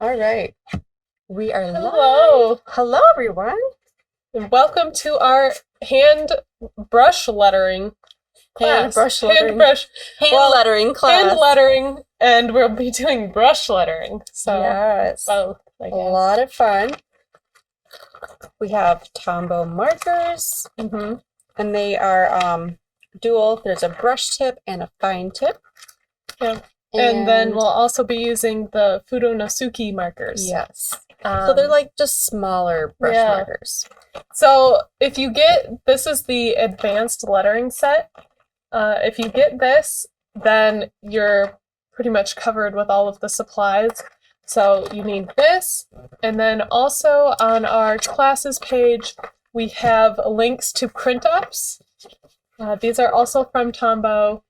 All right. We are Hello. live. Hello, everyone. And welcome to our hand brush lettering class. Hand lettering class. Hand lettering, and we'll be doing brush lettering. So yes. both, I guess. A lot of fun. We have Tombow markers, and they are dual. There's a brush tip and a fine tip. Yeah. And then we'll also be using the Fudenosuke markers. Yes. So they're like just smaller brush markers. So if you get, this is the advanced lettering set. If you get this, then you're pretty much covered with all of the supplies. So you need this. And then also on our classes page, we have links to print-ups. These are also from Tombow.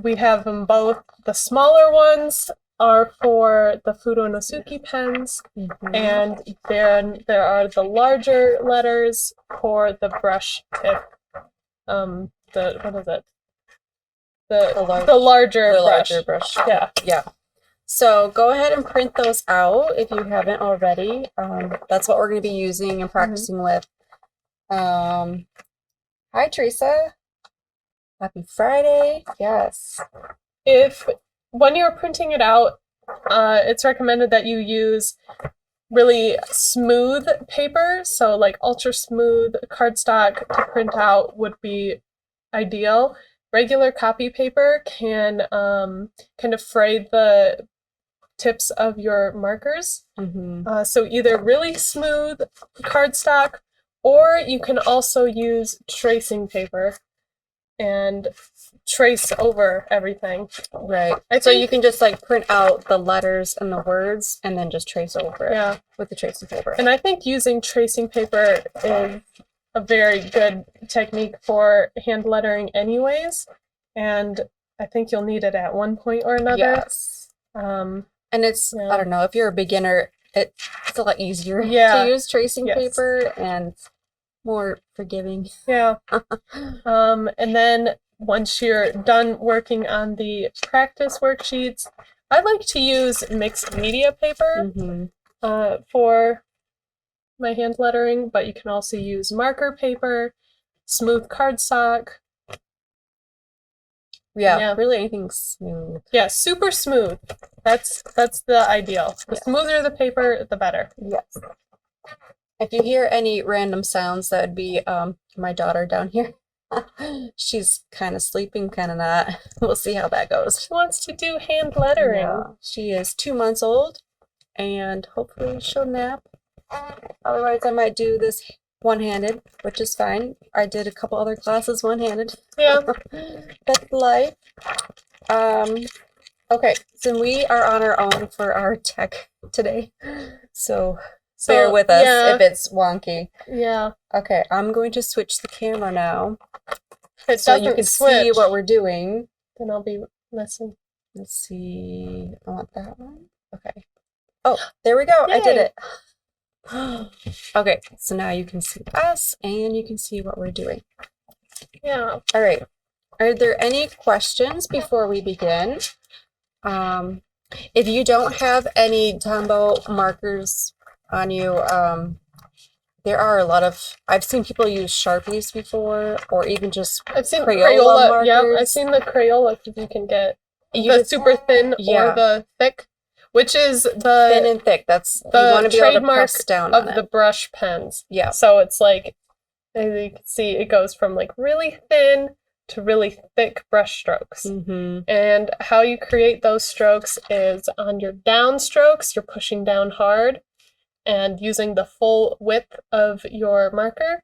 We have them both. The smaller ones are for the Fudenosuke pens, and then there are the larger letters for the brush tip. What is it? The larger brush. Yeah. Yeah. So go ahead and print those out if you haven't already. That's what we're going to be using and practicing with. Hi, Teresa. Happy Friday. Yes. When you're printing it out, it's recommended that you use really smooth paper. So like ultra smooth cardstock to print out would be ideal. Regular copy paper can kind of fray the tips of your markers. So either really smooth cardstock, or you can also use tracing paper and trace over everything. Right. So you can just like print out the letters and the words and then just trace over it with the tracing paper. And I think using tracing paper is a very good technique for hand lettering anyways. And I think you'll need it at one point or another. Yes. And it's, I don't know, if you're a beginner, it's a lot easier to use tracing paper and more forgiving. Yeah. And then once you're done working on the practice worksheets, I like to use mixed media paper for my hand lettering, but you can also use marker paper, smooth cardstock. Yeah, really anything smooth. Yeah, super smooth. That's the ideal. The smoother the paper, the better. Yes. If you hear any random sounds, that would be my daughter down here. She's kind of sleeping, kind of not. We'll see how that goes. She wants to do hand lettering. Yeah. She is 2 months old, and hopefully she'll nap. Otherwise, I might do this one-handed, which is fine. I did a couple other classes one-handed. Yeah. That's life. Okay, so we are on our own for our tech today. So bear with us if it's wonky. Yeah. Okay, I'm going to switch the camera now. So you can see what we're doing. Then I'll be messing. Let's see. I want that one. Okay. Oh, there we go. Yay. I did it. Okay, so now you can see us and you can see what we're doing. Yeah. All right. Are there any questions before we begin? If you don't have any Tombow markers on you, there are a lot of, I've seen people use Sharpies before, or even just Crayola markers. Yeah, I've seen the Crayola because you can get the super thin or the thick, which is the thin and thick. That's the you want to be able to trademark press down of on the brush pens. Yeah. So it's like, as you can see, it goes from like really thin to really thick brush strokes. And how you create those strokes is on your down strokes, you're pushing down hard and using the full width of your marker.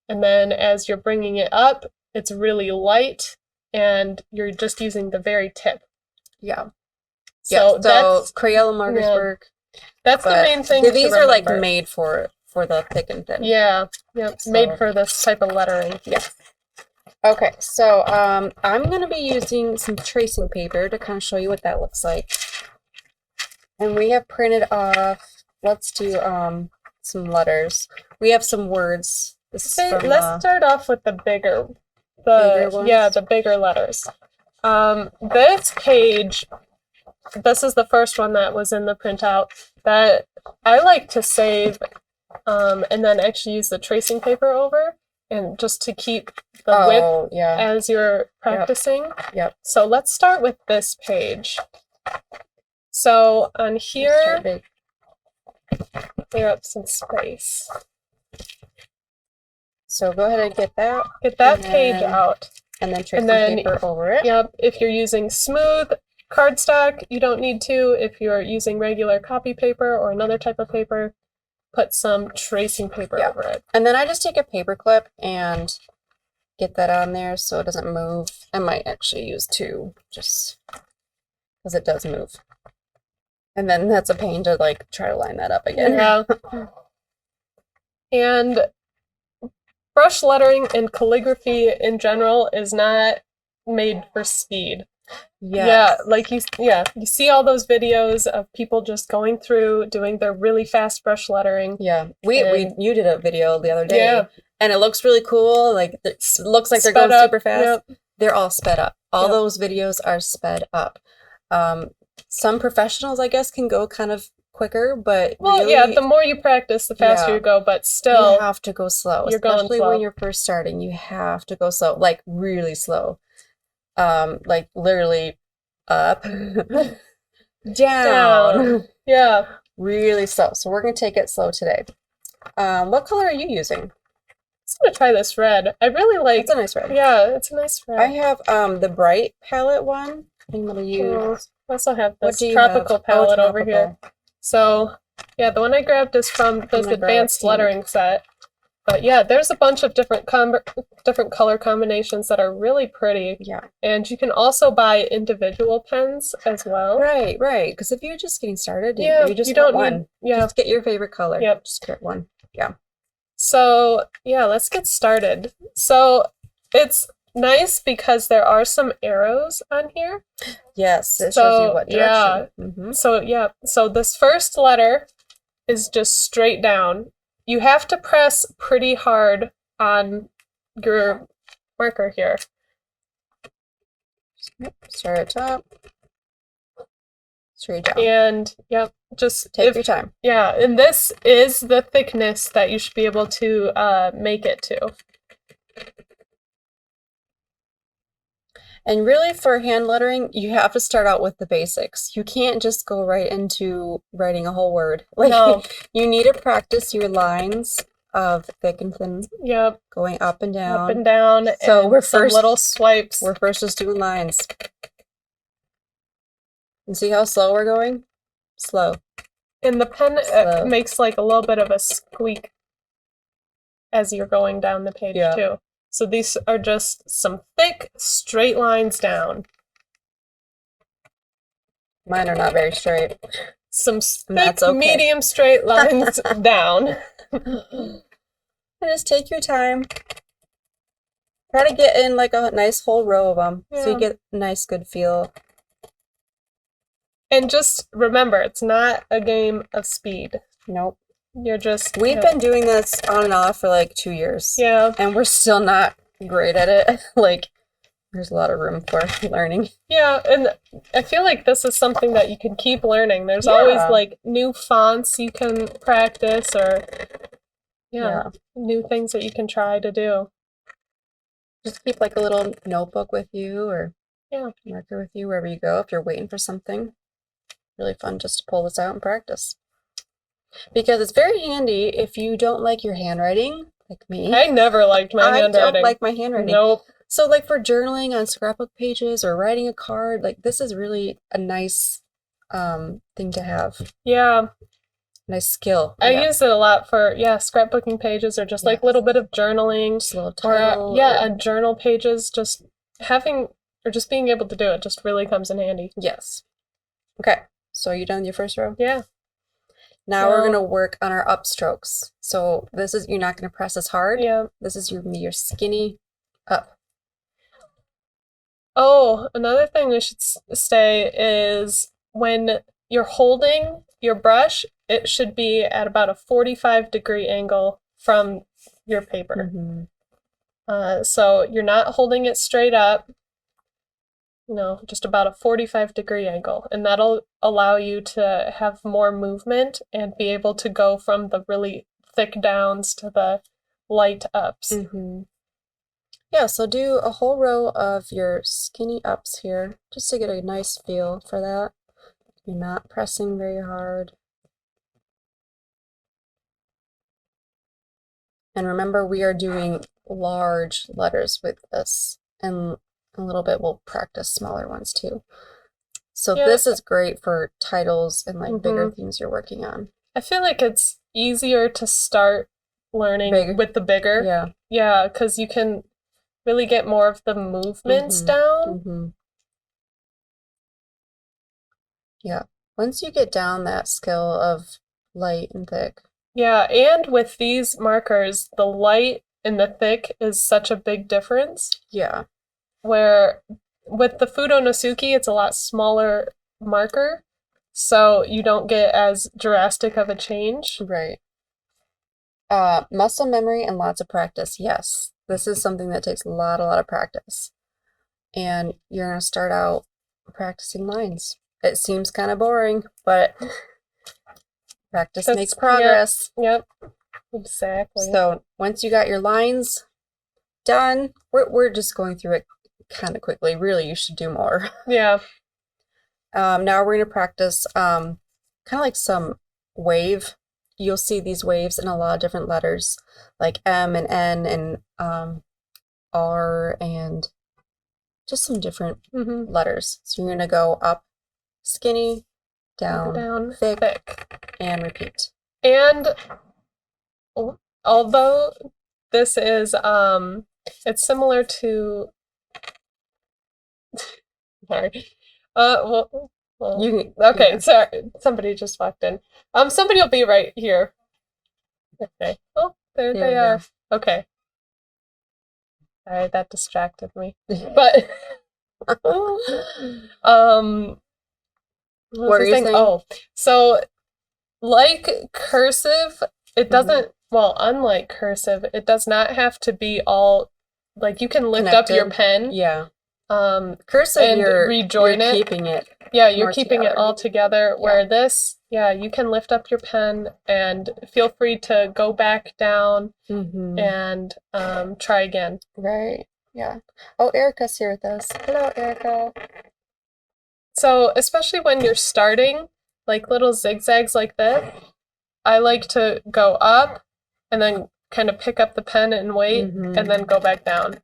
And then as you're bringing it up, it's really light and you're just using the very tip. Yeah. So that's Crayola markers work. That's the main thing. These are like made for the thick and thin. Yeah. Yep. So, made for this type of lettering. Yes. Okay, so I'm going to be using some tracing paper to kind of show you what that looks like. And we have printed off, let's do some letters. We have some words. Let's start off with the bigger ones? Yeah, the bigger letters. This page this is the first one that was in the printout that I like to save and then actually use the tracing paper over and just to keep the width yeah. as you're practicing. Yep. So let's start with this page. So on here, clear up some space. So go ahead and get that. Get that page out. And then tracing paper over it. Yep. If you're using smooth cardstock, you don't need to. If you're using regular copy paper or another type of paper, put some tracing paper over it. And then I just take a paper clip and get that on there so it doesn't move. I might actually use two just because it does move. And then that's a pain to like try to line that up again. Yeah. And brush lettering and calligraphy in general is not made for speed. Yes. Yeah, like you see all those videos of people just going through doing their really fast brush lettering. Yeah, you did a video the other day, and it looks really cool. Like it looks like they're going super fast. Yep. They're all sped up. All those videos are sped up. Some professionals, I guess, can go kind of quicker, but really, the more you practice, the faster you go. But still, you have to go slow. Especially when you're first starting, you have to go slow, like really slow. Like literally up, down. Yeah. Really slow. So we're going to take it slow today. What color are you using? I'm going to try this red. I really like... It's a nice red. Yeah, it's a nice red. I have the bright palette one. I'm going to use... I also have this tropical palette over here. So, yeah, the one I grabbed is from this advanced lettering set. But yeah, there's a bunch of different color combinations that are really pretty. Yeah. And you can also buy individual pens as well. Right. Because if you're just getting started, you don't want one. Just get your favorite color. Yep. Just get one. Yeah. So, yeah, let's get started. So, it's nice because there are some arrows on here. Yes, it shows you what direction. Yeah. Mm-hmm. So this first letter is just straight down. You have to press pretty hard on your marker here. Start at top. Straight down. And, just take your time. Yeah, and this is the thickness that you should be able to make it to. And really, for hand lettering, you have to start out with the basics. You can't just go right into writing a whole word. No. You need to practice your lines of thick and thin. Yep. Going up and down. Up and down. So and we're first little swipes. We're first just doing lines. And see how slow we're going? Slow. And the pen makes like a little bit of a squeak as you're going down the page too. So these are just some thick, straight lines down. Mine are not very straight. Some thick, medium straight lines down. And just take your time. Try to get in like a nice whole row of them so you get a nice, good feel. And just remember, it's not a game of speed. Nope. You're just... We've been doing this on and off for like 2 years. Yeah. And we're still not great at it. Like, there's a lot of room for learning. Yeah, and I feel like this is something that you can keep learning. There's always like new fonts you can practice or new things that you can try to do. Just keep like a little notebook with you or marker with you wherever you go if you're waiting for something. Really fun just to pull this out and practice. Because it's very handy if you don't like your handwriting, like me. I never liked my handwriting. I don't like my handwriting. Nope. So like for journaling on scrapbook pages or writing a card, like this is really a nice thing to have. Yeah. Nice skill. I use it a lot for scrapbooking pages or just like a little bit of journaling. Just a little title. Or journal pages. Just having or just being able to do it just really comes in handy. Yes. Okay. So are you done with your first row? Yeah. Now we're going to work on our upstrokes. So this is, you're not going to press as hard. Yeah. This is your skinny up. Oh, another thing we should say is when you're holding your brush, it should be at about a 45-degree angle from your paper. Mm-hmm. So you're not holding it straight up. just about a 45-degree angle, and that'll allow you to have more movement and be able to go from the really thick downs to the light ups. Mm-hmm. Yeah, so do a whole row of your skinny ups here, just to get a nice feel for that. You're not pressing very hard. And remember, we are doing large letters with this, and a little bit we'll practice smaller ones too. So this is great for titles and like bigger things you're working on. I feel like it's easier to start learning with the bigger. Yeah. Yeah, because you can really get more of the movements down. Yeah. Once you get down that skill of light and thick. Yeah, and with these markers, the light and the thick is such a big difference. Yeah. Where with the Fudenosuke, it's a lot smaller marker, so you don't get as drastic of a change. Right. Muscle memory and lots of practice. Yes. This is something that takes a lot of practice. And you're going to start out practicing lines. It seems kind of boring, but practice makes progress. Yep. Exactly. So once you got your lines done, we're just going through it kind of quickly. Really, you should do more. Yeah. Now we're going to practice kind of like some wave. You'll see these waves in a lot of different letters, like M and N and R and just some different letters. So you're going to go up, skinny, down, thick, and repeat. And although this is it's similar to sorry. Okay, sorry. Somebody just walked in. Somebody will be right here. Okay. Oh, there they are. Go. Okay. Sorry, that distracted me. But what were you saying? Oh, so like cursive, it doesn't. Well, unlike cursive, it does not have to be all. Like you can lift up your pen. Yeah. Cursive, and rejoin it. Keeping it. Yeah, you're keeping it all together. Where this, you can lift up your pen and feel free to go back down and try again. Right. Yeah. Oh, Erica's here with us. Hello, Erica. So, especially when you're starting, like little zigzags like this, I like to go up and then kind of pick up the pen and wait and then go back down.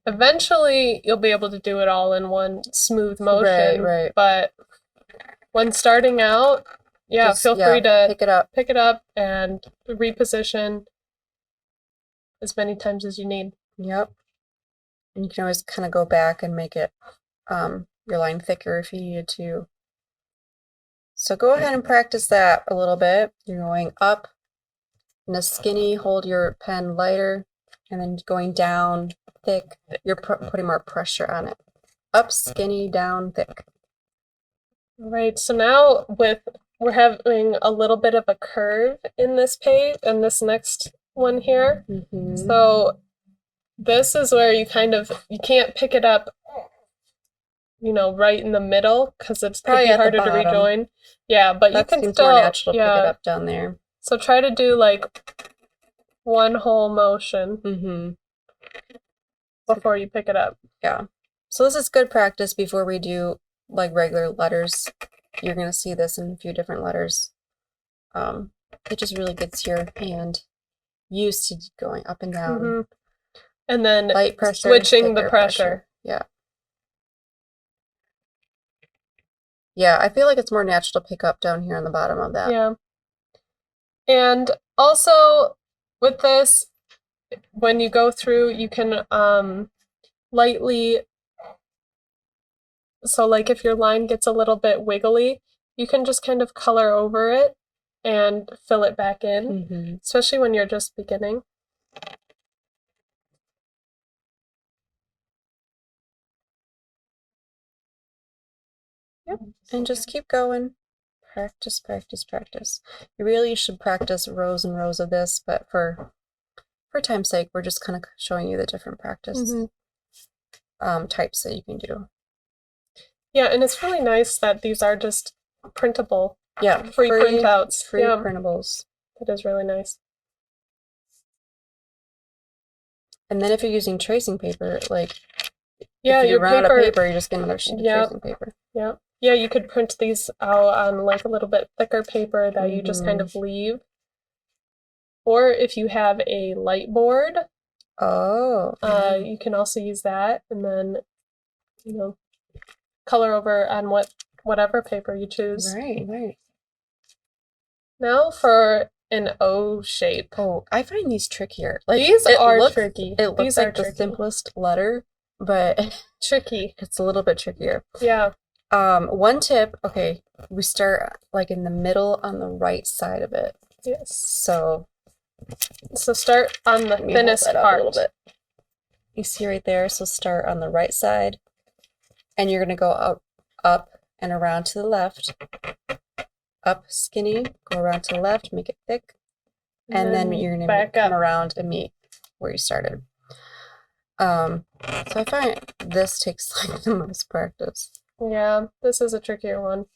Eventually, you'll be able to do it all in one smooth motion. Right. But when starting out, feel free to pick it up and reposition as many times as you need. Yep. And you can always kind of go back and make it your line thicker if you needed to. So go ahead and practice that a little bit. You're going up in a skinny, hold your pen lighter, and then going down thick. You're putting more pressure on it. Up, skinny, down, thick. Right. So now we're having a little bit of a curve in this page and this next one here. So this is where you can't pick it up, right in the middle because it's probably harder to rejoin. Yeah, but you can still more natural to pick it up down there. So try to do like one whole motion before you pick it up. Yeah. So this is good practice before we do like regular letters. You're going to see this in a few different letters. It just really gets your hand used to going up and down. And then light pressure, switching the pressure. Yeah. Yeah, I feel like it's more natural to pick up down here on the bottom of that. Yeah. And also with this, when you go through, you can lightly, so like if your line gets a little bit wiggly, you can just kind of color over it and fill it back in, especially when you're just beginning. Yep. And just keep going. Practice, practice, practice. You really should practice rows and rows of this, but for time's sake, we're just kind of showing you the different practice types that you can do. Yeah, and it's really nice that these are just printable, Yeah, free printouts. Free Yeah, printables. it is really nice. And then if you're using tracing paper, like Yeah, if you your run out of paper. paper, you just get another sheet of Yep. tracing paper. Yeah. Yeah, you could print these out on like a little bit thicker paper that you just kind Mhm. of leave. Or if you have a light board, Oh. Yeah. you can also use that and then, you know, color over on whatever paper you choose. Right, right. Now for an O shape. Oh, I find these trickier. Like These are looks, tricky. It looks These like are the tricky. simplest letter, but Tricky. it's a little bit trickier. Yeah. One tip, okay, we start like in the middle on the right side of it. Yes. So start on the let me thinnest hold that up part. a little bit. You see right there, so start on the right side, and you're gonna go up and around to the left. Up skinny, go around to the left, make it thick, and then you're gonna come around and meet where you started. So I find this takes like the most practice. Yeah, this is a trickier one.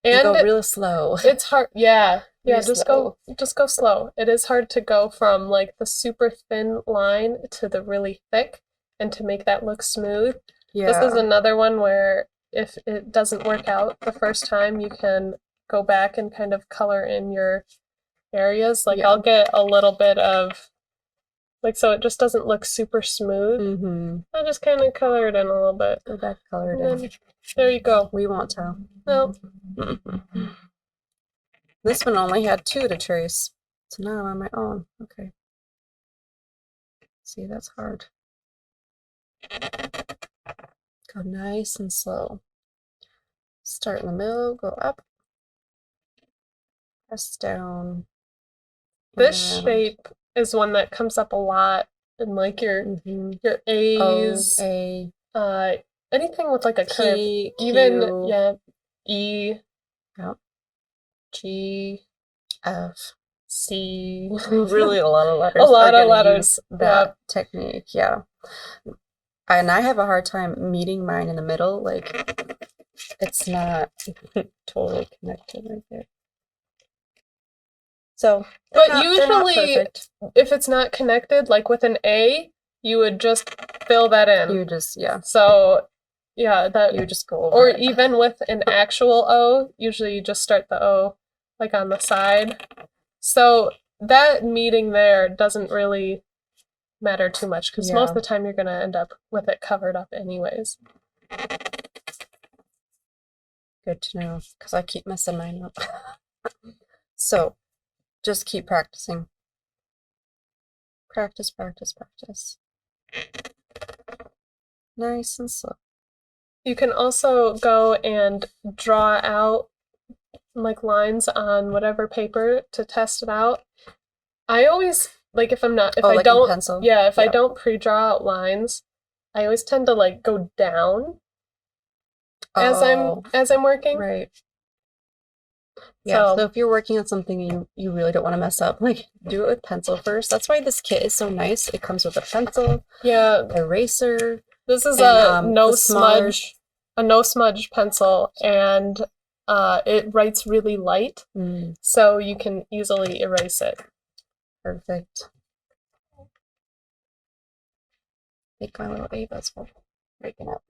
And And go real slow. it's hard. Yeah, yeah. Real Just slow. go slow. It is hard to go from like the super thin line to the really thick, and to make that look smooth. Yeah. This is another one where if it doesn't work out the first time, you can go back and kind of color in your areas. Like Yeah. I'll get a little bit of, like, so it just doesn't look super smooth. Mm-hmm. I just kind of color it in a little bit. Go back, color it in. There you go. We won't tell. No. This one only had 2 to trace, so now I'm on my own. Okay. See, that's hard. Go nice and slow. Start in the middle, go up, press down. This and shape is one that comes up a lot in like your A's, O, A, anything with like a curve. P, Even Q, yeah, E, Yep. G, F. C. Really a lot of letters. A lot are of gonna letters. use that Yep. technique, yeah. And I have a hard time meeting mine in the middle. Like, it's not totally connected right there. So, But they're not usually, perfect. if it's not connected, like with an A, you would just fill that in. You just, yeah, So, yeah, that you just go over or it. even with an actual O, usually you just start the O like on the side. So that meeting there doesn't really matter too much because most of the time you're going to end up with it covered up anyways. Good to know, because I keep messing mine up. So, just keep practicing. Practice, practice, practice. Nice and slow. You can also go and draw out like lines on whatever paper to test it out. I always like if I'm not if I like don't pencil? Yeah, if I don't pre-draw out lines, I always tend to like go down as I'm working. Right. Yeah, So so if you're working on something you really don't want to mess up, like do it with pencil first. That's why this kit is so nice. It comes with a pencil, eraser. This is and, a no smudge pencil, and it writes really light, so you can easily erase it. Perfect. Make my little Ava's breaking up.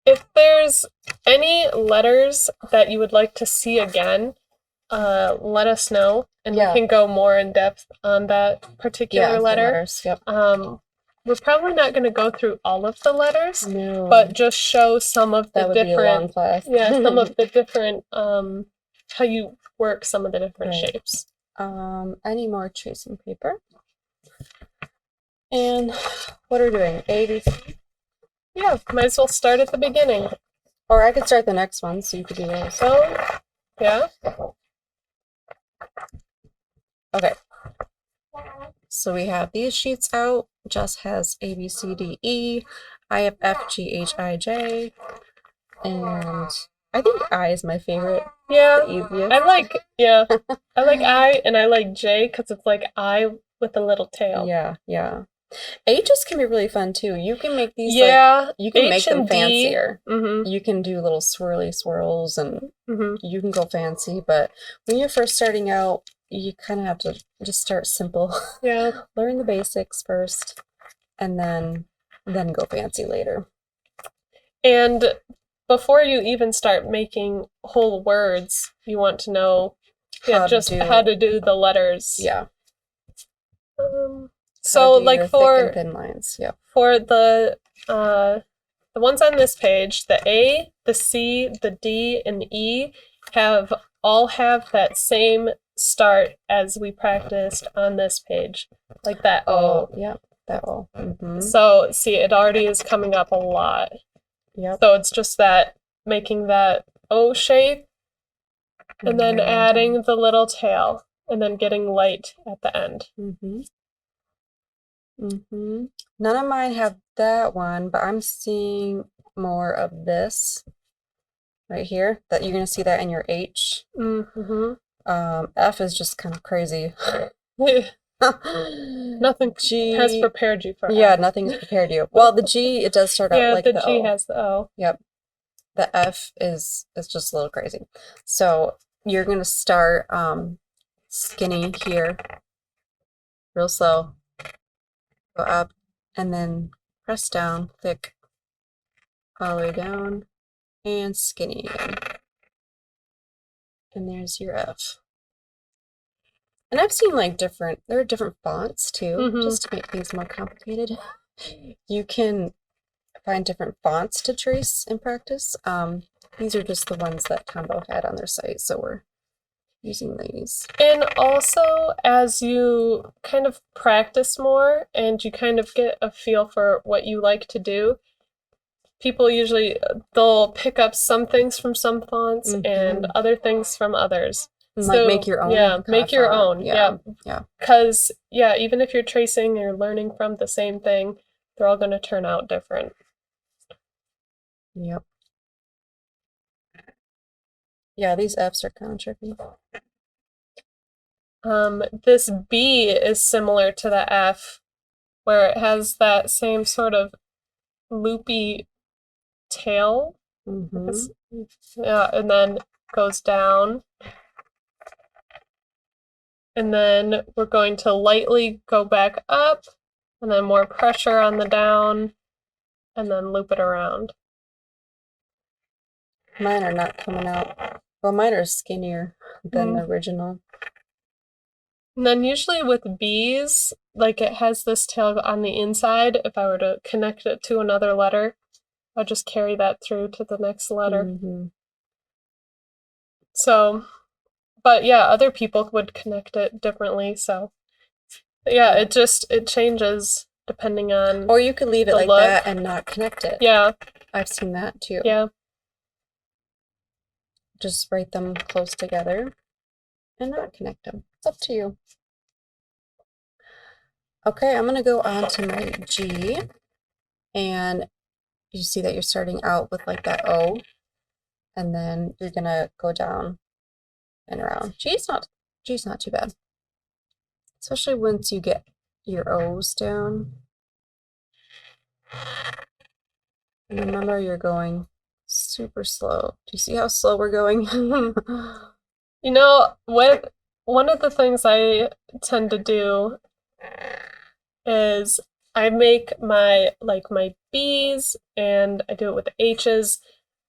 If there's any letters that you would like to see again, let us know, and we can go more in depth on that particular letter. Letters, yep. We're probably not going to go through all of the letters, No. but just show some of the That would be a long class. some of the different how you work some of the different shapes. Any more tracing paper? And what are we doing? A, B, C? Yeah, might as well start at the beginning. Or I could start the next one, so you could do those. So, yeah. Okay. So we have these sheets out. Jess has A, B, C, D, E. I have F, G, H, I, J. And I think I is my favorite Yeah. The easiest. I like I and I like J because it's like I with a little tail. Yeah, yeah. H's can be really fun too. You can make these you can H make them and D. fancier. Mm-hmm. You can do little swirly swirls and Mm-hmm. you can go fancy, but when you're first starting out, you kind of have to just start simple. Yeah. Learn the basics first and then go fancy later. And before you even start making whole words, you want to know how to do the letters. Yeah. So like thick and thin lines. Yeah. For the ones on this page, the A, the C, the D, and the E all have that same start as we practiced on this page, like that O. Oh, yeah, that O. Mm-hmm. So see, it already is coming up a lot. Yep. So it's just that making that O shape, and then adding the little tail, and then getting light at the end. Mm-hmm. Mm-hmm. None of mine have that one, but I'm seeing more of this right here. That you're gonna see that in your H. Mm-hmm. F is just kind of crazy. Nothing has prepared you for Yeah, F. nothing's prepared you. Well, the G, it does start out like the G O. has the O. Yep. The F is just a little crazy. So you're gonna start skinny here, real slow. Go up and then press down, thick, all the way down, and skinny again. And there's your F. And I've seen like there are different fonts too, just to make things more complicated. You can find different fonts to trace and practice. These are just the ones that Tombow had on their site, so we're using these. And also, as you kind of practice more and you kind of get a feel for what you like to do, people usually, they'll pick up some things from some fonts and other things from others. Like make your own. Yeah, make your own. Yeah. Because, even if you're tracing or learning from the same thing, they're all going to turn out different. Yep. Yeah, these Fs are kind of tricky. This B is similar to the F, where it has that same sort of loopy tail. Yeah, and then goes down. And then we're going to lightly go back up, and then more pressure on the down, and then loop it around. Mine are not coming out. Well, mine are skinnier than the original. And then usually with B's, like it has this tail on the inside. If I were to connect it to another letter, I'll just carry that through to the next letter. So, but yeah, other people would connect it differently. So, yeah, it changes depending on. Or you could leave it like that and not connect it. Yeah, I've seen that too. Yeah. Just write them close together and not connect them. It's up to you. Okay, I'm gonna go on to my G, and you see that you're starting out with like that O, and then you're gonna go down and around. G's not too bad, especially once you get your O's down. And remember, you're going super slow. Do you see how slow we're going? You know, one of the things I tend to do is I make my B's, and I do it with H's,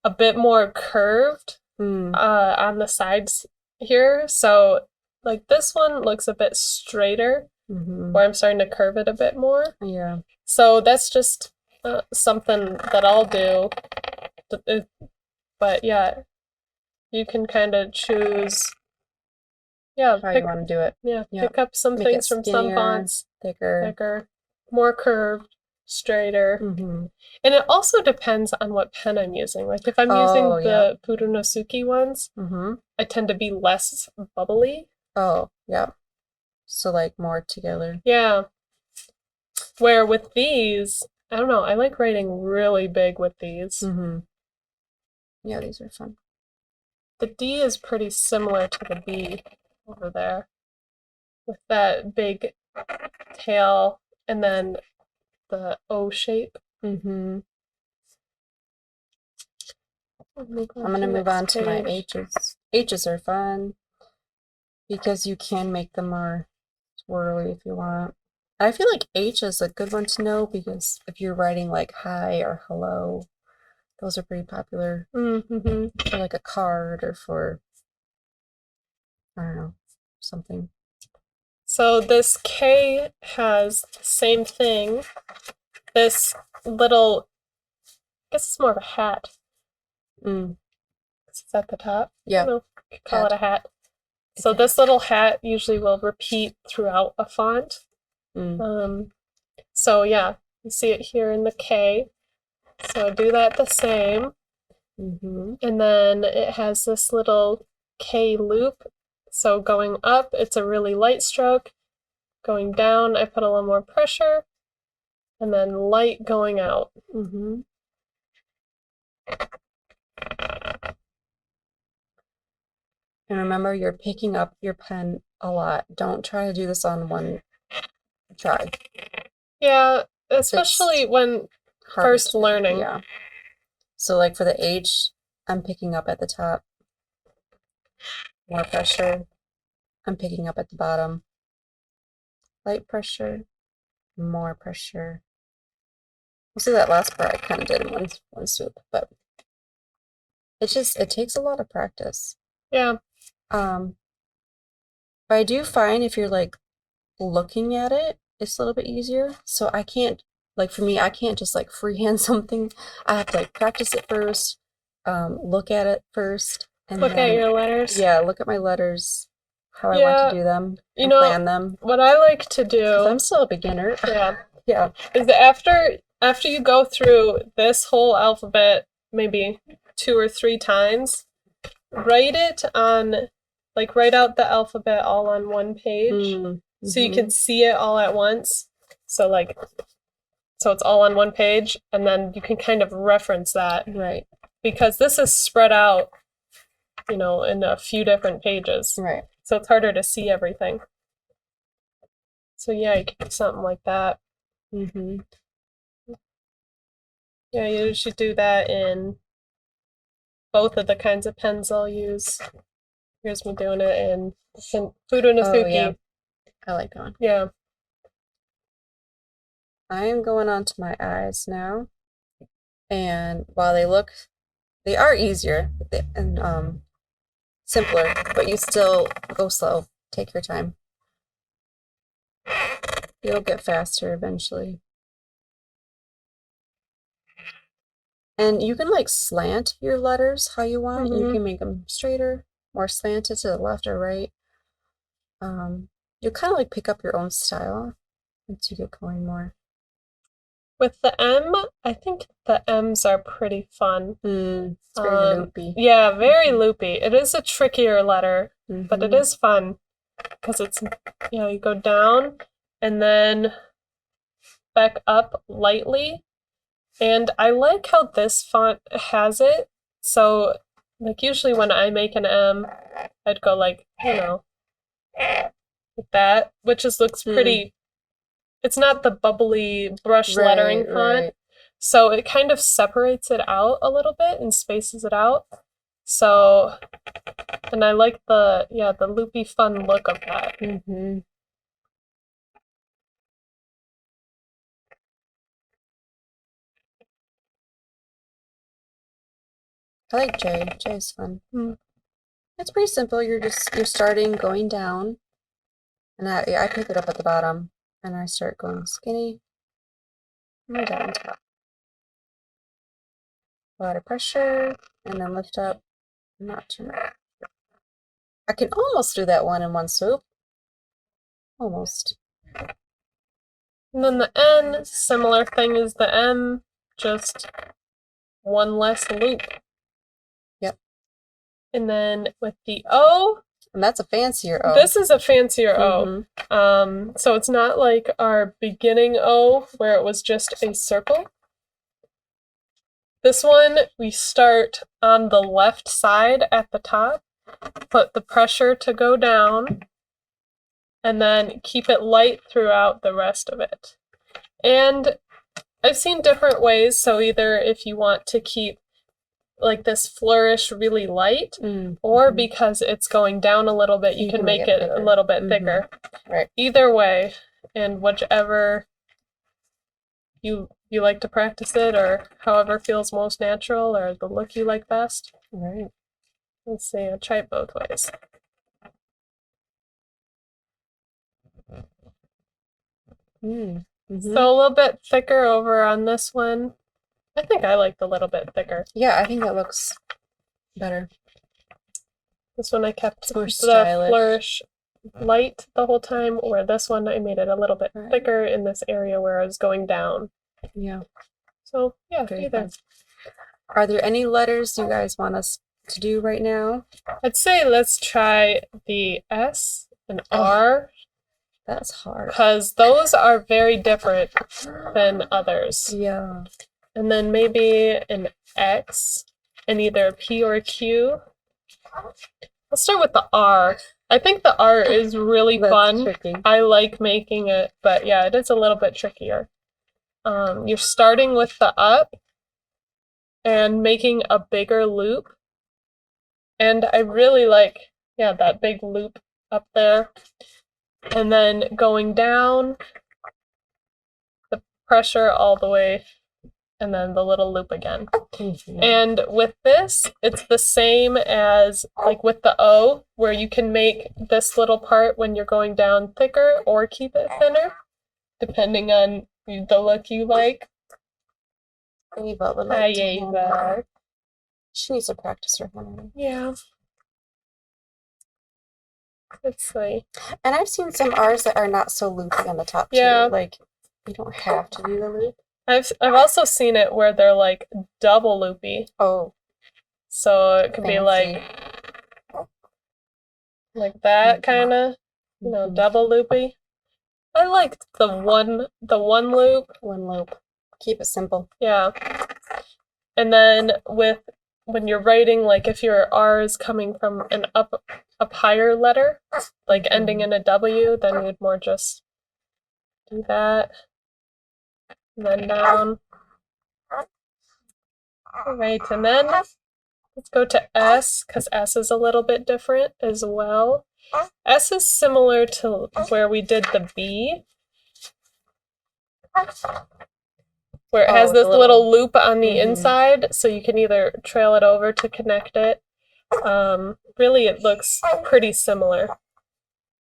a bit more curved on the sides here. So like this one looks a bit straighter, where I'm starting to curve it a bit more. Yeah. So that's just something that I'll do. But yeah, you can kind of choose. Yeah, how you want to do it. Yeah, pick up some things from some fonts, thicker, more curved, straighter. And it also depends on what pen I'm using. Like if I'm using the Fudenosuke ones, I tend to be less bubbly. Oh, yeah. So like more together. Yeah. Where with these, I don't know, I like writing really big with these. Yeah, these are fun. the D is pretty similar to the B over there, with that big tail and then the O shape. Mm-hmm. I'm gonna move on to my H's. H's are fun because you can make them more swirly if you want. I feel like H is a good one to know because if you're writing like hi or hello, those are pretty popular Mm-hmm. for like a card or for, I don't know, something. So this K has the same thing. This little, I guess it's more of a hat. Mm. It's at the top. Yeah. I don't know, you could call it a hat. So Okay. this little hat usually will repeat throughout a font. Mm. So yeah, you see it here in the K. So I do that the same. Mm-hmm. And then it has this little K loop. So going up, it's a really light stroke. Going down, I put a little more pressure. And then light going out. Mm-hmm. And remember, you're picking up your pen a lot. Don't try to do this on one try. Yeah, especially when first learning. Yeah. So like for the H, I'm picking up at the top. More pressure. I'm picking up at the bottom. Light pressure. More pressure. We'll see that last part I kind of did in one swoop, but it takes a lot of practice. Yeah. But I do find if you're like looking at it, it's a little bit easier. So I can't, like for me, I can't just like freehand something. I have to like practice it first, look at it first, and Look then, at your letters. Yeah, look at my letters, how I want to do them, and plan them. What I like to do, I'm still a beginner. Yeah. Yeah. Is that after you go through this whole alphabet maybe 2 or 3 times, write out the alphabet all on one page. Mm-hmm. So you can see it all at once. So it's all on one page, and then you can kind of reference that. Right. Because this is spread out, in a few different pages. Right. So it's harder to see everything. So yeah, you can do something like that. Mm-hmm. Yeah, you should do that in both of the kinds of pens I'll use. Here's me doing it in Fudenosuke. Oh, yeah. I like that one. Yeah. I am going on to my eyes now. And while they are easier and simpler, but you still go slow. Take your time. You'll get faster eventually. And you can like slant your letters how you want. You can make them straighter, more slanted to the left or right. You kind of like pick up your own style once you get going more. With the M, I think the M's are pretty fun. It's very loopy. Yeah, very loopy. It is a trickier letter, but it is fun because it's, you go down and then back up lightly. And I like how this font has it. So, like, usually when I make an M, I'd go like, like that, which just looks pretty. It's not the bubbly brush lettering font. Right. So it kind of separates it out a little bit and spaces it out. So, and I like the loopy fun look of that. Mm-hmm. I like J. J is fun. It's pretty simple. You're starting going down, and I pick it up at the bottom, and I start going skinny, and down top. A lot of pressure, and then lift up. Not too much. I can almost do that one in one swoop. Almost. And then the N, similar thing as the M, just one less loop. Yep. And then with the O, and that's a fancier O. This is a fancier O. So it's not like our beginning O where it was just a circle. This one, we start on the left side at the top, put the pressure to go down, and then keep it light throughout the rest of it. And I've seen different ways, so either if you want to keep like this flourish really light, or because it's going down a little bit, you can make it a little bit thicker. Right. Either way, and whichever you like to practice it, or however feels most natural, or the look you like best. Right. Let's see, I'll try it both ways. So a little bit thicker over on this one. I think I like the little bit thicker. Yeah, I think that looks better. This one I kept more the stylish. flourish light the whole time, where this one I made it a little bit thicker in this area where I was going down. Yeah. So yeah, Very either. fun. Are there any letters you guys want us to do right now? I'd say let's try the S and R. That's hard. Because those are very different than others. Yeah. And then maybe an X and either a P or a Q. I'll start with the R. I think the R is really fun. Tricky. I like making it, but yeah, it is a little bit trickier. You're starting with the up and making a bigger loop. And I really like, that big loop up there. And then going down, the pressure all the way, and then the little loop again. And with this, it's the same as like with the O, where you can make this little part when you're going down thicker or keep it thinner, depending on the look you like. Ava would like to hand Ava. her. She needs to practice her handwriting. Yeah. Let's see. And I've seen some R's that are not so loopy on the top too. Like you don't have to do the loop. I've also seen it where they're like double loopy. Oh. So it could be like that kind of, double loopy. I like the one loop. One loop. Keep it simple. Yeah. And then when you're writing, like if your R is coming from an up higher letter, like ending in a W, then you'd more just do that. And then down. All right, and then let's go to S, because S is a little bit different as well. S is similar to where we did the B, where it has this little loop on the inside, so you can either trail it over to connect it. Really, it looks pretty similar.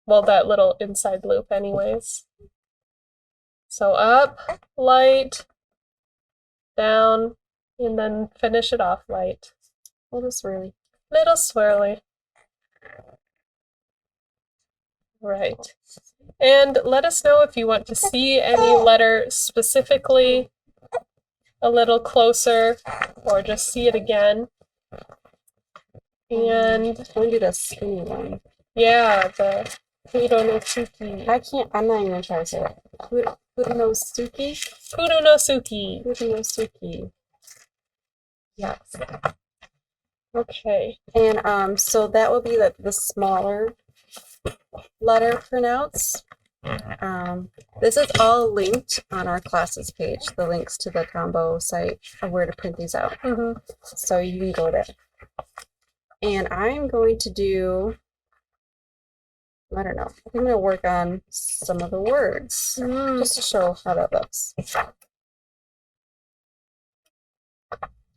Well, that little inside loop anyways. So up, light, down, and then finish it off light. Little swirly. Little swirly. Right. And let us know if you want to see any letter specifically a little closer, or just see it again. And I'm gonna do the skinny one. Yeah, the Fudenosuke. I'm not even gonna try to say it. Fudenosuke? Fudenosuke. Fudenosuke. Yes. Okay. And so that will be the smaller letter printouts. This is all linked on our classes page, the links to the Tombow site of where to print these out. So you can go there. And I'm going to do, I don't know, I think I'm going to work on some of the words just to show how that looks.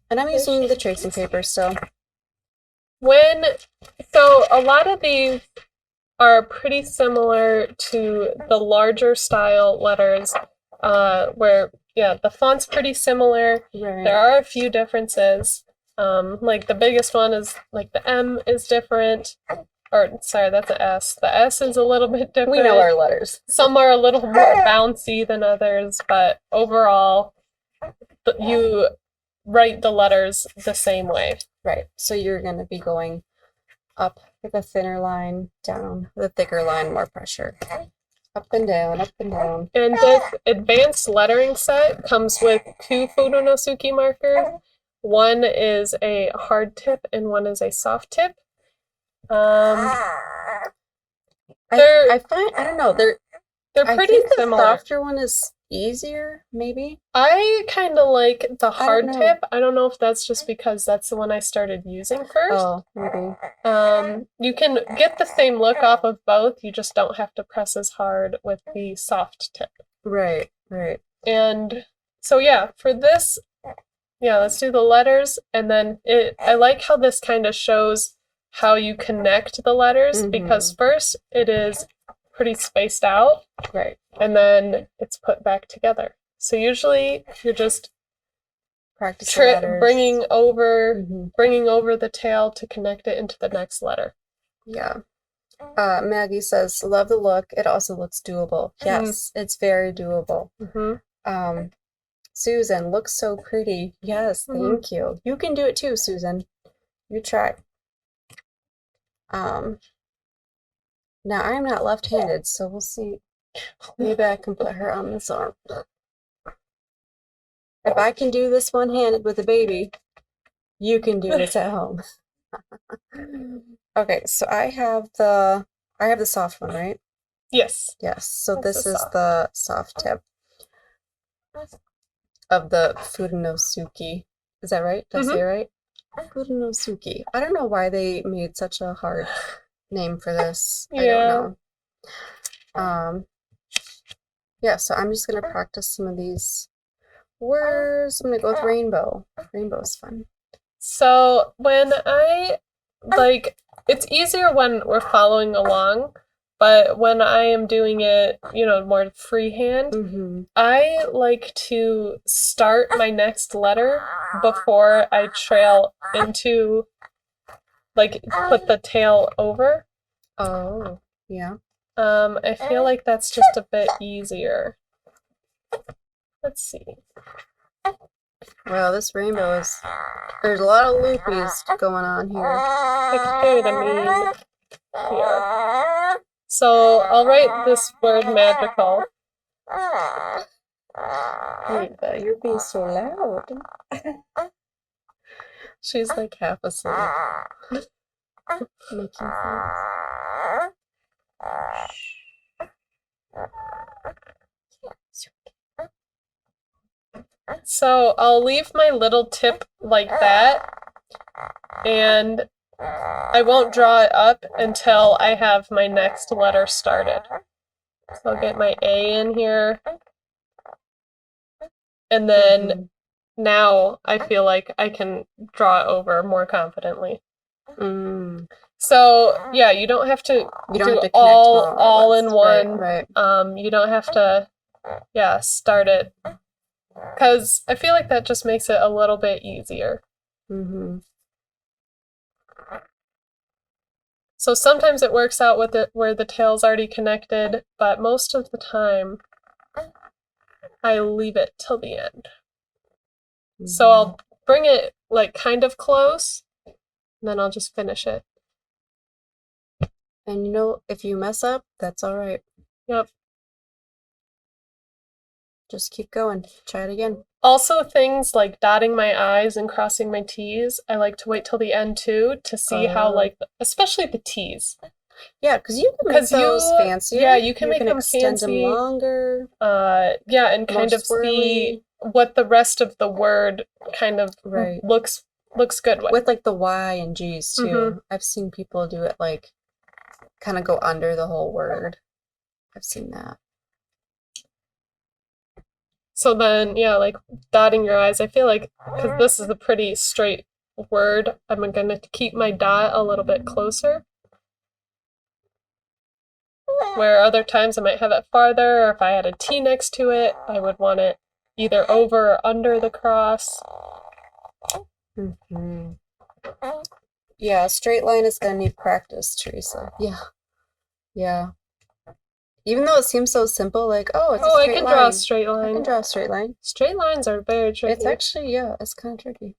And I'm using the tracing paper still. So a lot of these are pretty similar to the larger style letters, where the font's pretty similar. Right. There are a few differences. Like the biggest one is like the M is different. Or sorry, that's an S. The S is a little bit different. We know our letters. Some are a little more bouncy than others, but overall, you write the letters the same way. Right. So you're going to be going up with a thinner line, down with a thicker line, more pressure. Up and down, up and down. And this advanced lettering set comes with 2 Fudenosuke markers. One is a hard tip and one is a soft tip. I find, I don't know, They're I pretty think the similar. softer one is easier, maybe. I kind of like the I don't hard know. tip. I don't know if that's just because that's the one I started using first. Oh, maybe. You can get the same look off of both. You just don't have to press as hard with the soft tip. Right, right. And so yeah, for this, yeah, let's do the letters, and then I like how this kind of shows how you connect the letters, because first it is pretty spaced out, Right. and then it's put back together. So usually you're just Practice the letters. bringing over the tail to connect it into the next letter. Yeah. Maggie says, love the look. It also looks doable. Yes, it's very doable. Susan, looks so pretty. Yes, thank you. You can do it too, Susan. You try. Now I'm not left-handed, so we'll see. Maybe I can put her on this arm. If I can do this one-handed with a baby, you can do this at home. Okay, so I have the soft one, right? Yes. Yes. So this is the soft tip of the Fudenosuke. Is that right? Did I say it right? Fudenosuke. I don't know why they made such a hard name for this. I don't know. Yeah, so I'm just gonna practice some of these words. I'm gonna go with rainbow. Rainbow's fun. So when it's easier when we're following along, but when I am doing it, more freehand, I like to start my next letter before I trail into, put the tail over. Oh, yeah. I feel like that's just a bit easier. Let's see. Wow, this rainbow is... There's a lot of loopies going on here. Here. So I'll write this word magical. Ava, you're being so loud. She's like half asleep. Making sense. So I'll leave my little tip like that, and I won't draw it up until I have my next letter started. So I'll get my A in here, and then now I feel like I can draw it over more confidently. So yeah, you don't have to do all in one. Right. You don't have to start it, because I feel like that just makes it a little bit easier. So sometimes it works out with it where the tail's already connected, but most of the time I leave it till the end. So I'll bring it kind of close, and then I'll just finish it. And if you mess up, that's all right. Yep. Just keep going. Try it again. Also, things like dotting my I's and crossing my T's, I like to wait till the end too to see how, especially the T's. Yeah, because you can make those fancier. Yeah, you can make them extend fancy. them longer. Yeah, and kind of see what the rest of the word kind of looks good with. With the Y and G's too. I've seen people do it kind of go under the whole word. I've seen that. So then, yeah, dotting your I's, I feel like, because this is a pretty straight word, I'm going to keep my dot a little bit closer. Where other times I might have it farther, or if I had a T next to it, I would want it either over or under the cross. Yeah, straight line is going to need practice, Teresa. Yeah. Even though it seems so simple, it's a straight line. I can draw a straight line. I can draw a straight line. Straight lines are very tricky. It's actually, it's kind of tricky.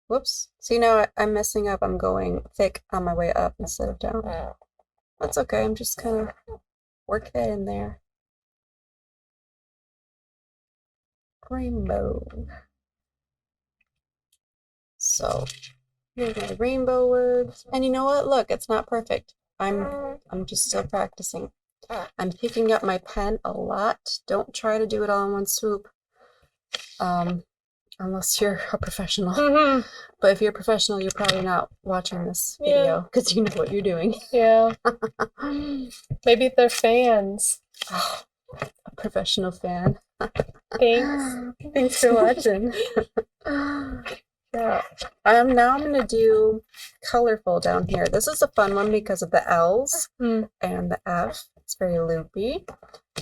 Whoops. See, now I'm messing up. I'm going thick on my way up instead of down. That's okay. I'm just kind of work that in there. Rainbow. So here's my rainbow words. And you know what? Look, it's not perfect. I'm just still practicing. I'm picking up my pen a lot. Don't try to do it all in one swoop. Unless you're a professional. Mm-hmm. But if you're a professional, you're probably not watching this video because you know what you're doing. Yeah. Maybe they're fans. Oh, a professional fan. Thanks. Thanks for watching. Yeah. Now I'm gonna do colorful down here. This is a fun one because of the L's and the F. It's very loopy.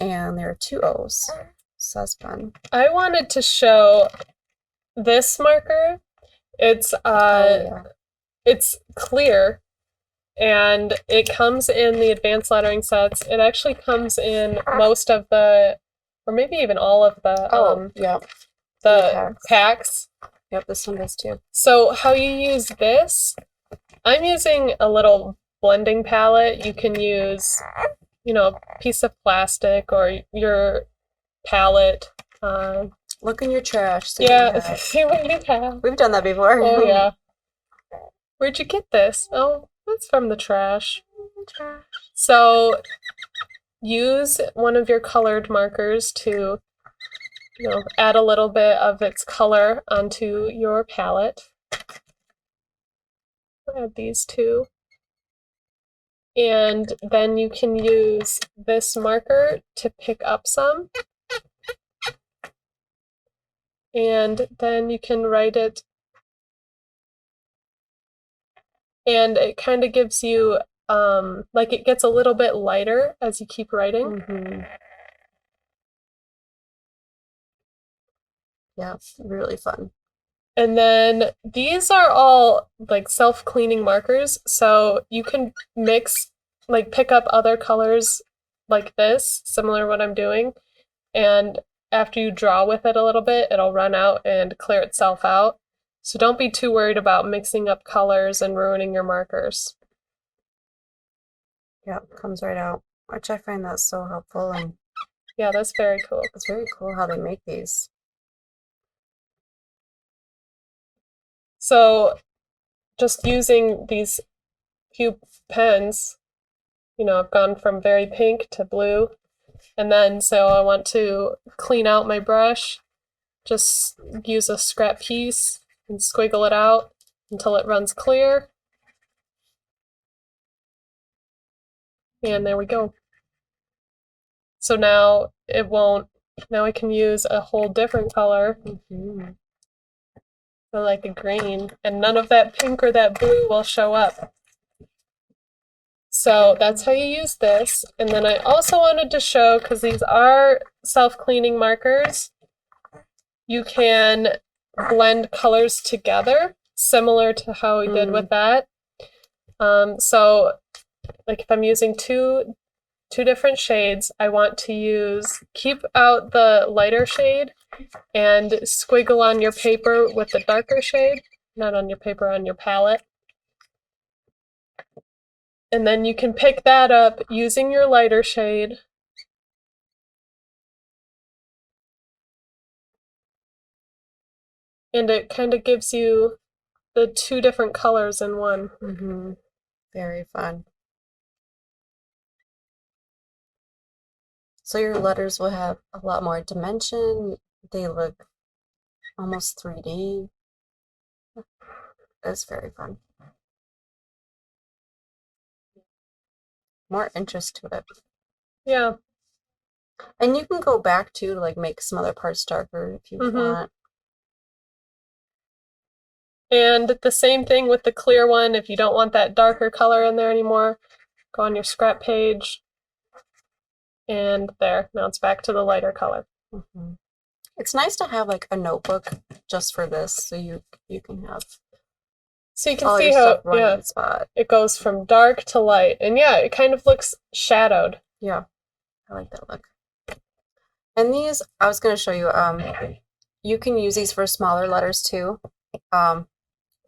And there are 2 O's. So that's fun. I wanted to show this marker. It's it's clear, and it comes in the advanced lettering sets. It actually comes in most of the, or maybe even all of the the packs. Yep, this one does too. So how you use this, I'm using a little blending palette. You can use, you know, a piece of plastic or your palette. Look in your trash. See what you have. We've done that before. Oh yeah. Where'd you get this? Oh, that's from the trash. So use one of your colored markers to, you know, add a little bit of its color onto your palette. I'll add these 2. And then you can use this marker to pick up some. And then you can write it. And it kind of gives you, like it gets a little bit lighter as you keep writing. Mm-hmm. Yeah, really fun. And then these are all like self-cleaning markers, so you can mix, like pick up other colors like this, similar to what I'm doing, and after you draw with it a little bit, it'll run out and clear itself out. So don't be too worried about mixing up colors and ruining your markers. Yeah, it comes right out, which I find that's so helpful. And yeah, that's very cool. It's very cool how they make these. So just using these few pens, you know, I've gone from very pink to blue. And then, so I want to clean out my brush, just use a scrap piece and squiggle it out until it runs clear. And there we go. So now it won't, now I can use a whole different color, so like a green, and none of that pink or that blue will show up. So that's how you use this. And then I also wanted to show, because these are self-cleaning markers, you can blend colors together, similar to how we did with that. So like if I'm using two different shades, I want to keep out the lighter shade and squiggle on your paper with the darker shade, not on your paper, on your palette. And then you can pick that up using your lighter shade. And it kind of gives you the 2 different colors in one. Very fun. So your letters will have a lot more dimension. They look almost 3D. It's very fun. More interest to it. Yeah. And you can go back too to like make some other parts darker if you want. And the same thing with the clear one. If you don't want that darker color in there anymore, go on your scrap page. And there, now it's back to the lighter color. It's nice to have like a notebook just for this, so you can have. So you can see how it goes from dark to light, and yeah, it kind of looks shadowed. Yeah, I like that look. And these, I was going to show you. You can use these for smaller letters too.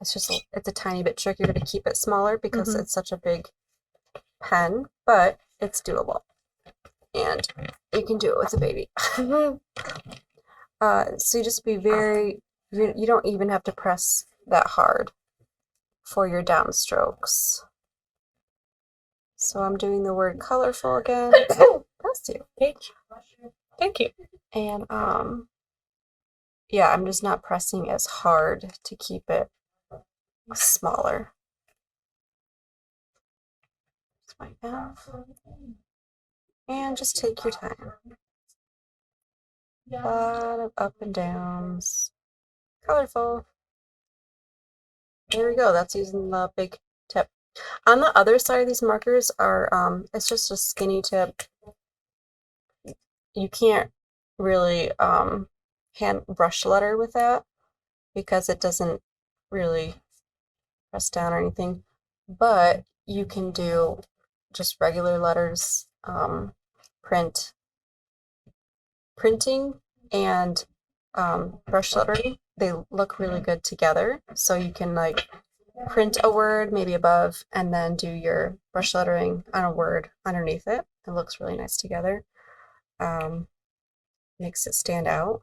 It's a tiny bit trickier to keep it smaller because it's such a big pen, but it's doable. And you can do it with a baby. So you just be very, you don't even have to press that hard for your downstrokes. So I'm doing the word colorful again. Bless you. Thank you. Thank you. And yeah, I'm just not pressing as hard to keep it smaller. Just like that. And just take your time. A lot of up and downs. Colorful. There we go. That's using the big tip. On the other side of these markers are, it's just a skinny tip. You can't really hand brush letter with that because it doesn't really press down or anything. But you can do just regular letters, printing and brush lettering. They look really good together. So you can like print a word maybe above and then do your brush lettering on a word underneath it. It looks really nice together. Makes it stand out.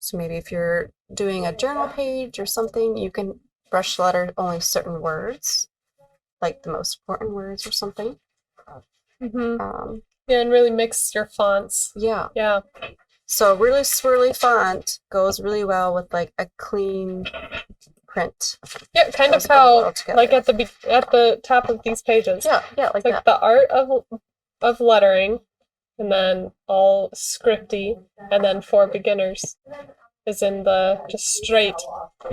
So maybe if you're doing a journal page or something, you can brush letter only certain words, like the most important words or something. Yeah, and really mix your fonts. Yeah. Yeah. So really swirly font goes really well with like a clean print. Yeah, kind of how like at the top of these pages. Yeah, like that. The art of lettering, and then all scripty, and then for beginners is in the just straight.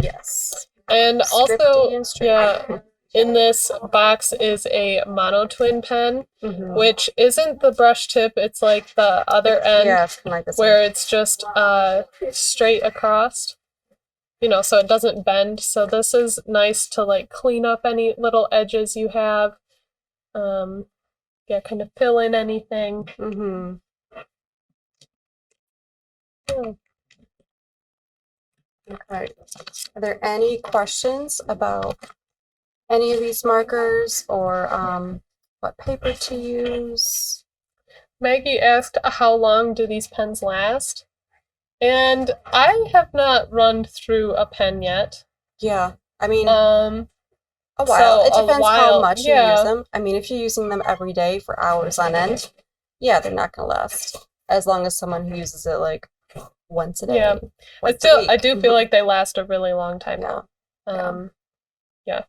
Yes. And Scripty also, and straight. yeah, in this box is a mono twin pen, which isn't the brush tip. It's like the other end, like this where one. it's just straight across. You know, so it doesn't bend. So this is nice to like clean up any little edges you have. Yeah, kind of fill in anything. Okay. Are there any questions about any of these markers or what paper to use? Maggie asked, how long do these pens last? And I have not run through a pen yet. Yeah, I mean, a while. It depends how much you yeah. use them. I mean, if you're using them every day for hours on end, yeah, they're not gonna last. As long as someone who uses it like once a day. Yeah, I do feel like they last a really long time though. Yeah.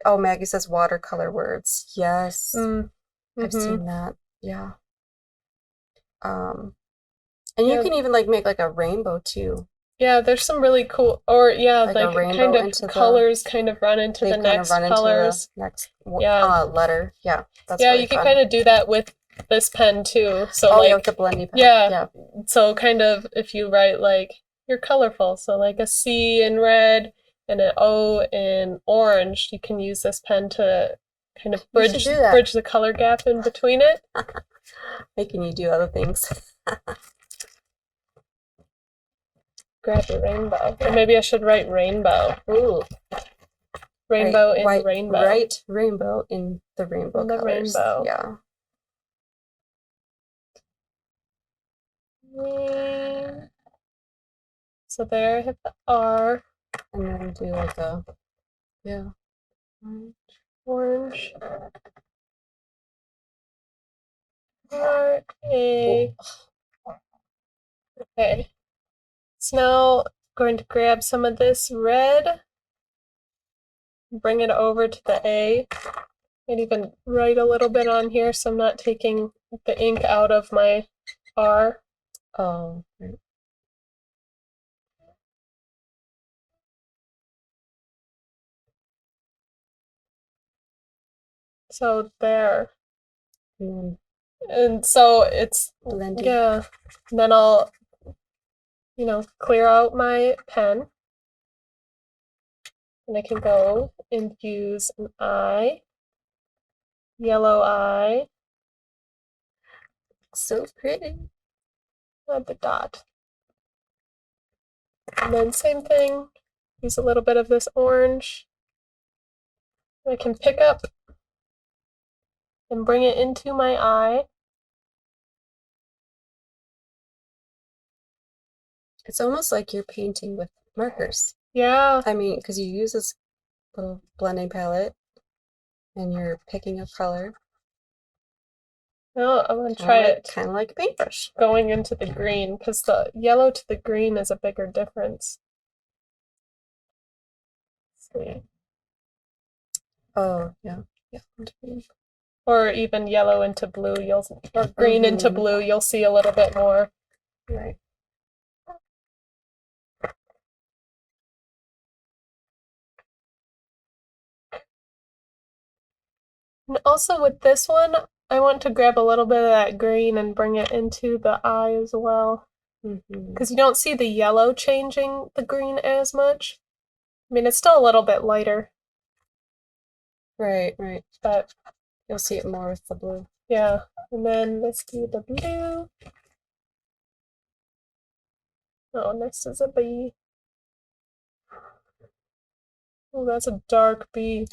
Oh, Maggie says watercolor words. Yes, I've seen that. Yeah. And you can even like make like a rainbow too. Yeah, there's some really cool, or yeah, like kind of colors kind of run into the next colors. Letter. Yeah, that's yeah, really you can fun. kind of do that with this pen too. So like with the blending pen. Yeah. So kind of if you write like you're colorful, so like a C in red and an O in orange, you can use this pen to kind of bridge the color gap in between it. Making you do other things. Grab your rainbow. Or maybe I should write rainbow. Ooh. Rainbow in rainbow. Write rainbow in the rainbow colors. Rainbow. Yeah. So there I hit the R. And then do like a, orange. R-A. Okay. So now I'm going to grab some of this red, bring it over to the A, and even write a little bit on here so I'm not taking the ink out of my R. Oh, right. So there. And so it's blending. Yeah. And then I'll, clear out my pen. And I can go and use an eye. Yellow eye. So pretty. Add the dot. And then same thing. Use a little bit of this orange. I can pick up and bring it into my eye. It's almost like you're painting with markers. Yeah. I mean, because you use this little blending palette and you're picking up color. No, I'm gonna try it Kind of like a paintbrush. going into the green, because the yellow to the green is a bigger difference. Let's see. Oh, yeah. Or even yellow into blue, or green into blue, you'll see a little bit more. Right. And also with this one, I want to grab a little bit of that green and bring it into the eye as well. Because you don't see the yellow changing the green as much. I mean, it's still a little bit lighter. Right. But you'll see it more with the blue. Yeah. And then let's do the blue. Oh, next is a bee. Oh, that's a dark bee.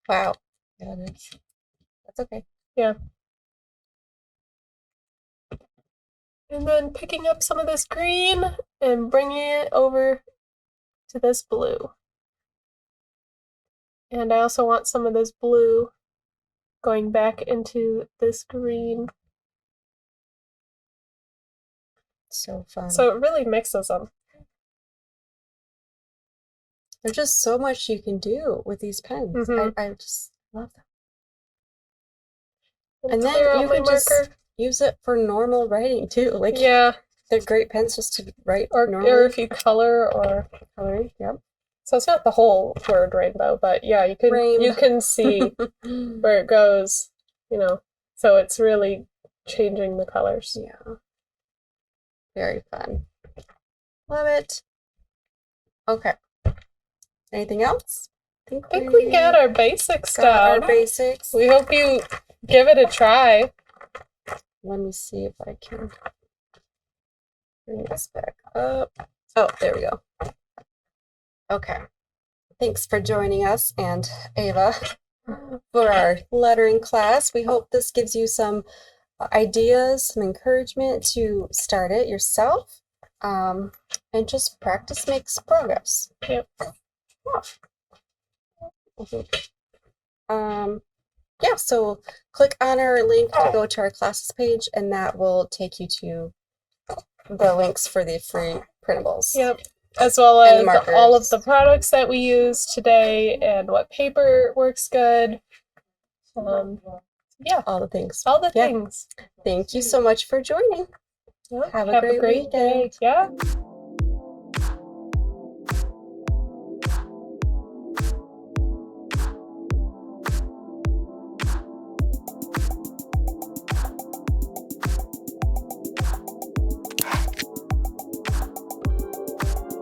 Wow. Yeah, it is. That's okay. Yeah. And then picking up some of this green and bringing it over to this blue. And I also want some of this blue going back into this green. So fun. So it really mixes them. There's just so much you can do with these pens. I just love them. And then you can just use it for normal writing too. Like, yeah, they're great pens just to write normally. Or if you color or coloring. Yep. So it's not the whole word rainbow, but yeah, you can see where it goes, you know. So it's really changing the colors. Yeah. Very fun. Love it. Okay. Anything else? I think we got our basics down. Our basics. We hope you give it a try. Let me see if I can bring this back up. Oh, there we go. Okay. Thanks for joining us and Ava for our lettering class. We hope this gives you some ideas, some encouragement to start it yourself. And just practice makes progress. Yep. Yeah, so click on our link to go to our classes page, and that will take you to the links for the free printables. Yep. As well as all of the products that we use today and what paper works good. Yeah. All the things. All the things. Thank you so much for joining. Yep. Have a great day. Yeah.